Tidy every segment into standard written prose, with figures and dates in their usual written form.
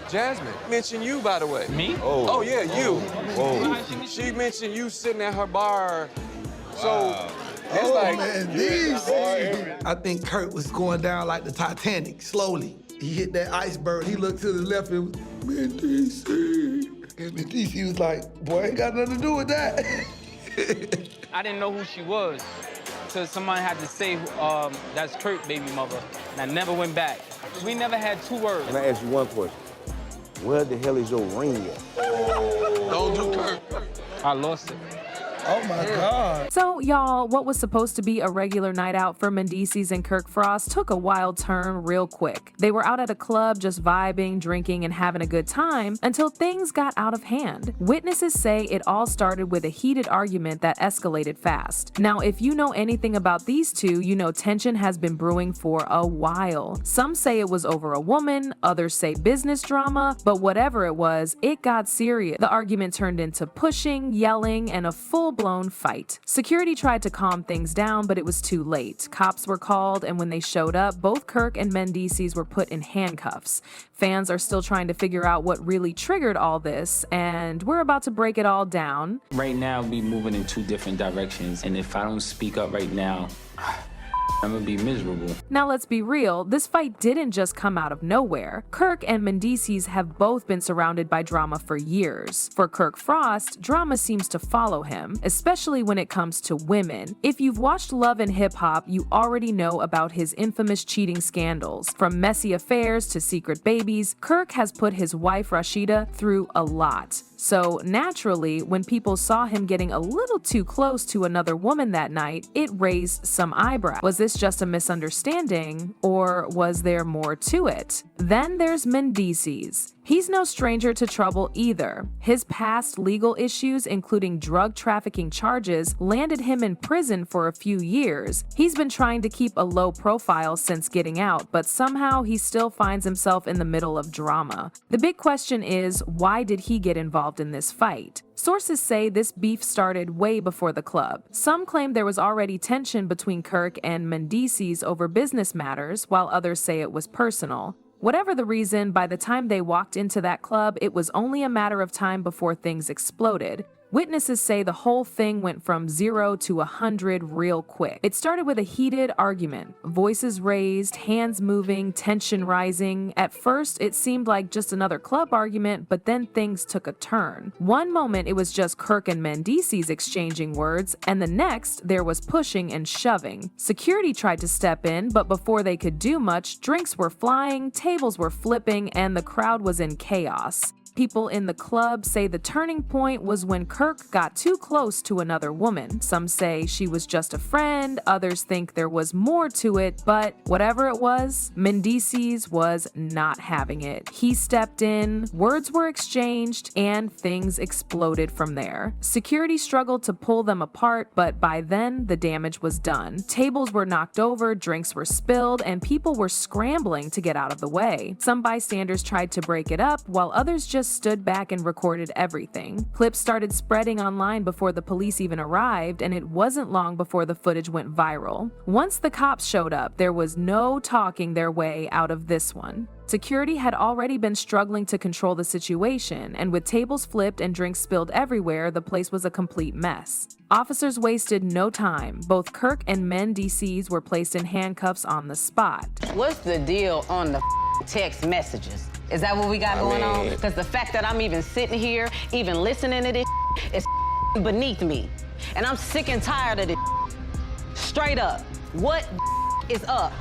Jasmine mentioned you, by the way. Me? Oh yeah, you. Whoa. She mentioned you sitting at her bar. So it's like, Mendeecees. I think Kirk was going down like the Titanic, slowly. He hit that iceberg. He looked to the left and was, Mendeecees. And Mendeecees was like, boy, ain't got nothing to do with that. I didn't know who she was. So somebody had to say, that's Kirk, baby mother. And I never went back. We never had 2 words. Can I ask you one question? Where the hell is your ring at? don't do Kirk. I lost it. Oh my God. So, y'all, what was supposed to be a regular night out for Mendeecees and Kirk Frost took a wild turn real quick. They were out at a club just vibing, drinking, and having a good time until things got out of hand. Witnesses say it all started with a heated argument that escalated fast. Now, if you know anything about these two, you know tension has been brewing for a while. Some say it was over a woman, others say business drama, but whatever it was, it got serious. The argument turned into pushing, yelling, and a full-blown fight. Security tried to calm things down, but it was too late. Cops were called, and when they showed up, both Kirk and Mendeecees were put in handcuffs. Fans are still trying to figure out what really triggered all this, and we're about to break it all down. Right now, we moving in 2 different directions, and if I don't speak up right now, I'm gonna be miserable. Now let's be real, this fight didn't just come out of nowhere. Kirk and Mendeecees have both been surrounded by drama for years. For Kirk Frost, drama seems to follow him, especially when it comes to women. If you've watched Love and Hip Hop, you already know about his infamous cheating scandals. From messy affairs to secret babies, Kirk has put his wife Rashida through a lot. So naturally, when people saw him getting a little too close to another woman that night, it raised some eyebrows. Was this just a misunderstanding, or was there more to it? Then there's Mendeecees. He's no stranger to trouble either. His past legal issues, including drug trafficking charges, landed him in prison for a few years. He's been trying to keep a low profile since getting out, but somehow he still finds himself in the middle of drama. The big question is, why did he get involved in this fight? Sources say this beef started way before the club. Some claim there was already tension between Kirk and Mendeecees over business matters, while others say it was personal. Whatever the reason, by the time they walked into that club, it was only a matter of time before things exploded. Witnesses say the whole thing went from 0 to 100 real quick. It started with a heated argument. Voices raised, hands moving, tension rising. At first, it seemed like just another club argument, but then things took a turn. One moment, it was just Kirk and Mendeecees exchanging words, and the next, there was pushing and shoving. Security tried to step in, but before they could do much, drinks were flying, tables were flipping, and the crowd was in chaos. People in the club say the turning point was when Kirk got too close to another woman. Some say she was just a friend, others think there was more to it, but whatever it was, Mendeecees was not having it. He stepped in, words were exchanged, and things exploded from there. Security struggled to pull them apart, but by then, the damage was done. Tables were knocked over, drinks were spilled, and people were scrambling to get out of the way. Some bystanders tried to break it up, while others just stood back and recorded everything. Clips started spreading online before the police even arrived, and it wasn't long before the footage went viral. Once the cops showed up, there was no talking their way out of this one. Security had already been struggling to control the situation, and with tables flipped and drinks spilled everywhere, the place was a complete mess. Officers wasted no time. Both Kirk and Mendeecees were placed in handcuffs on the spot. What's the deal on the text messages? Is that what we got going on? Because the fact that I'm even sitting here, even listening to this is beneath me. And I'm sick and tired of this. Straight up, what is up?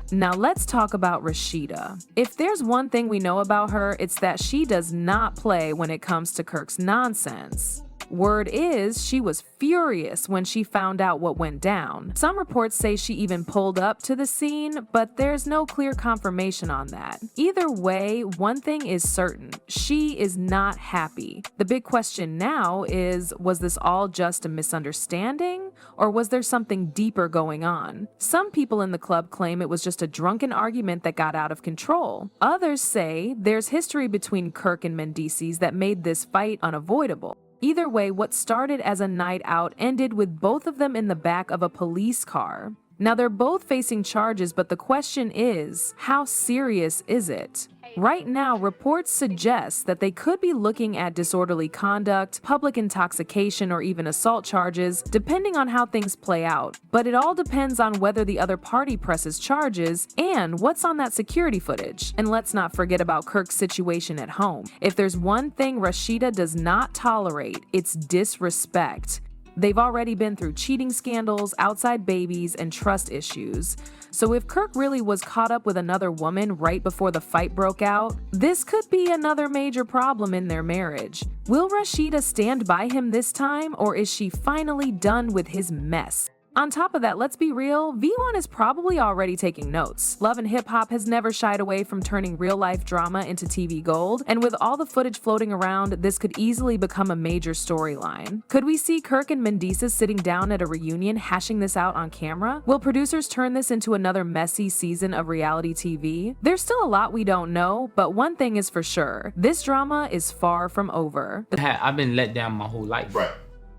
Now let's talk about Rashida. If there's one thing we know about her, it's that she does not play when it comes to Kirk's nonsense. Word is, she was furious when she found out what went down. Some reports say she even pulled up to the scene, but there's no clear confirmation on that. Either way, one thing is certain, she is not happy. The big question now is, was this all just a misunderstanding, or was there something deeper going on? Some people in the club claim it was just a drunken argument that got out of control. Others say there's history between Kirk and Mendeecees that made this fight unavoidable. Either way, what started as a night out ended with both of them in the back of a police car. Now they're both facing charges, but the question is, how serious is it? Right now, reports suggest that they could be looking at disorderly conduct, public intoxication, or even assault charges, depending on how things play out. But it all depends on whether the other party presses charges and what's on that security footage. And let's not forget about Kirk's situation at home. If there's one thing Rashida does not tolerate, it's disrespect. They've already been through cheating scandals, outside babies, and trust issues. So if Kirk really was caught up with another woman right before the fight broke out, this could be another major problem in their marriage. Will Rashida stand by him this time, or is she finally done with his mess? On top of that, let's be real, V1 is probably already taking notes. Love and Hip Hop has never shied away from turning real-life drama into TV gold, and with all the footage floating around, this could easily become a major storyline. Could we see Kirk and Mendeecees sitting down at a reunion hashing this out on camera? Will producers turn this into another messy season of reality TV? There's still a lot we don't know, but one thing is for sure, this drama is far from over. I've been let down my whole life.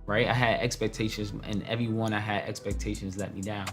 Right. I had expectations, and everyone I had expectations let me down.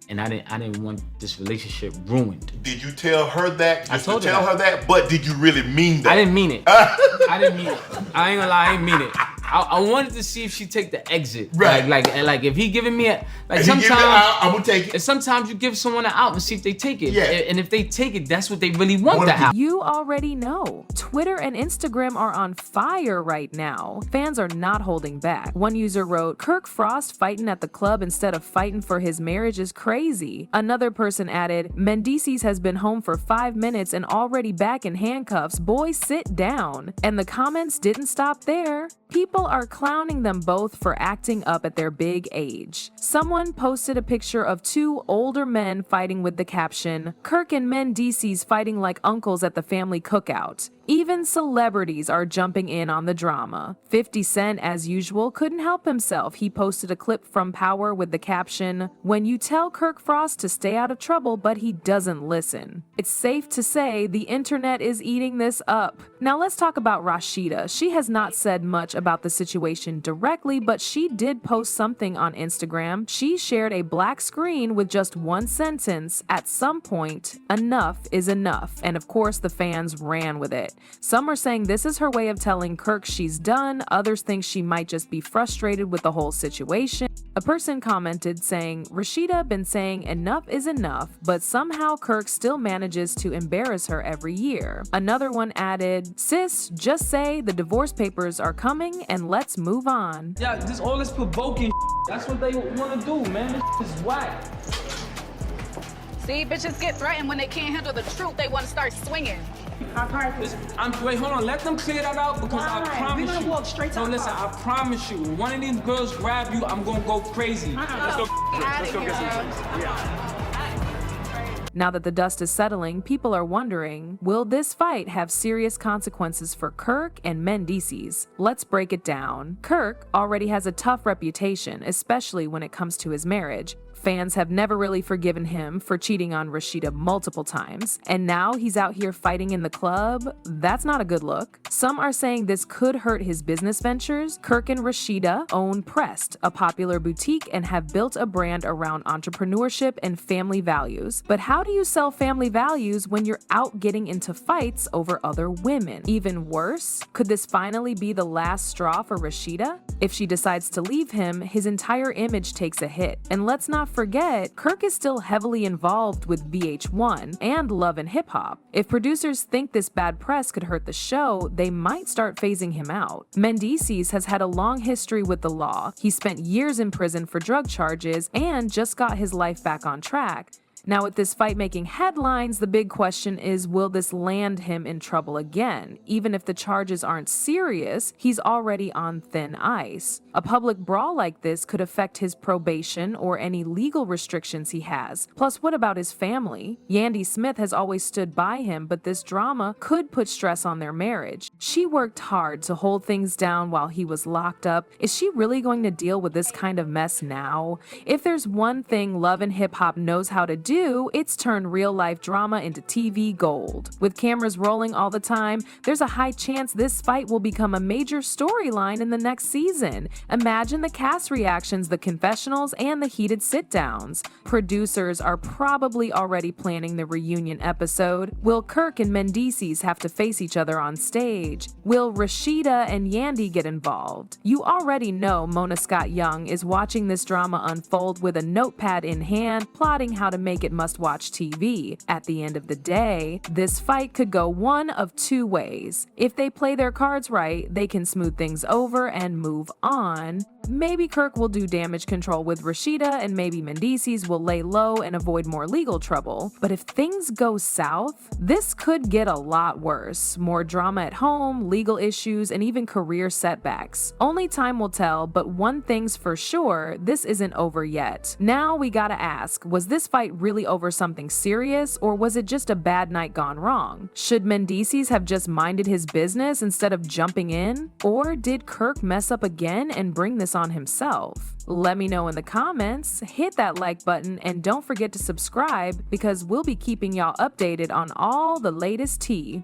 And I didn't want this relationship ruined. Did you tell her that? I told her that, but did you really mean that? I didn't mean it. I didn't mean it. I ain't gonna lie, I didn't mean it. I wanted to see if she take the exit. Right. Like if he giving me a, like if sometimes I'm gonna take it. And sometimes you give someone an out and see if they take it. Yeah. And if they take it, that's what they really want to happen. You already know. Twitter and Instagram are on fire right now. Fans are not holding back. One user wrote, "Kirk Frost fighting at the club instead of fighting for his marriage is crazy." Another person added, "Mendeecees has been home for 5 minutes and already back in handcuffs. Boy, sit down." And the comments didn't stop there. People are clowning them both for acting up at their big age. Someone posted a picture of two older men fighting with the caption, "Kirk and Mendeecees fighting like uncles at the family cookout." Even celebrities are jumping in on the drama. 50 Cent, as usual, couldn't help himself. He posted a clip from Power with the caption, "When you tell Kirk Frost to stay out of trouble, but he doesn't listen." It's safe to say the internet is eating this up. Now let's talk about Rashida. She has not said much about the situation directly, but she did post something on Instagram. She shared a black screen with just one sentence, "At some point, enough is enough." And of course, the fans ran with it. Some are saying this is her way of telling Kirk she's done. Others think she might just be frustrated with the whole situation. A person commented saying, "Rashida been saying enough is enough, but somehow Kirk still manages to embarrass her every year." Another one added, "Sis, just say the divorce papers are coming and let's move on." Yeah, just all this provoking that's what they want to do, man. This is whack. See, bitches get threatened when they can't handle the truth. They want to start swinging. Wait, hold on. Let them clear that out because I promise you. Walk straight to listen, I promise you. When one of these girls grab you, I'm gonna go crazy. Let's go get some Now that the dust is settling, people are wondering, will this fight have serious consequences for Kirk and Mendeecees? Let's break it down. Kirk already has a tough reputation, especially when it comes to his marriage. Fans have never really forgiven him for cheating on Rashida multiple times, and now he's out here fighting in the club? That's not a good look. Some are saying this could hurt his business ventures. Kirk and Rashida own Pressed, a popular boutique, and have built a brand around entrepreneurship and family values. But how do you sell family values when you're out getting into fights over other women? Even worse, could this finally be the last straw for Rashida? If she decides to leave him, his entire image takes a hit. And let's not forget, Kirk is still heavily involved with VH1 and Love and Hip Hop. If producers think this bad press could hurt the show, they might start phasing him out. Mendeecees has had a long history with the law. He spent years in prison for drug charges and just got his life back on track. Now, with this fight making headlines, the big question is, will this land him in trouble again? Even if the charges aren't serious, he's already on thin ice. A public brawl like this could affect his probation or any legal restrictions he has. Plus, what about his family? Yandy Smith has always stood by him, but this drama could put stress on their marriage. She worked hard to hold things down while he was locked up. Is she really going to deal with this kind of mess now? If there's one thing Love and Hip Hop knows how to do, do, it's turned real-life drama into TV gold. With cameras rolling all the time, there's a high chance this fight will become a major storyline in the next season. Imagine the cast reactions, the confessionals, and the heated sit-downs. Producers are probably already planning the reunion episode. Will Kirk and Mendeecees have to face each other on stage? Will Rashida and Yandy get involved? You already know Mona Scott Young is watching this drama unfold with a notepad in hand, plotting how to make it must-watch TV. At the end of the day, this fight could go one of two ways. If they play their cards right, they can smooth things over and move on. Maybe Kirk will do damage control with Rashida, and maybe Mendeecees will lay low and avoid more legal trouble. But if things go south, this could get a lot worse. More drama at home, legal issues, and even career setbacks. Only time will tell, but one thing's for sure, this isn't over yet. Now we gotta ask, was this fight really over something serious, or was it just a bad night gone wrong? Should Mendeecees have just minded his business instead of jumping in? Or did Kirk mess up again and bring this on himself? Let me know in the comments, hit that like button, and don't forget to subscribe because we'll be keeping y'all updated on all the latest tea.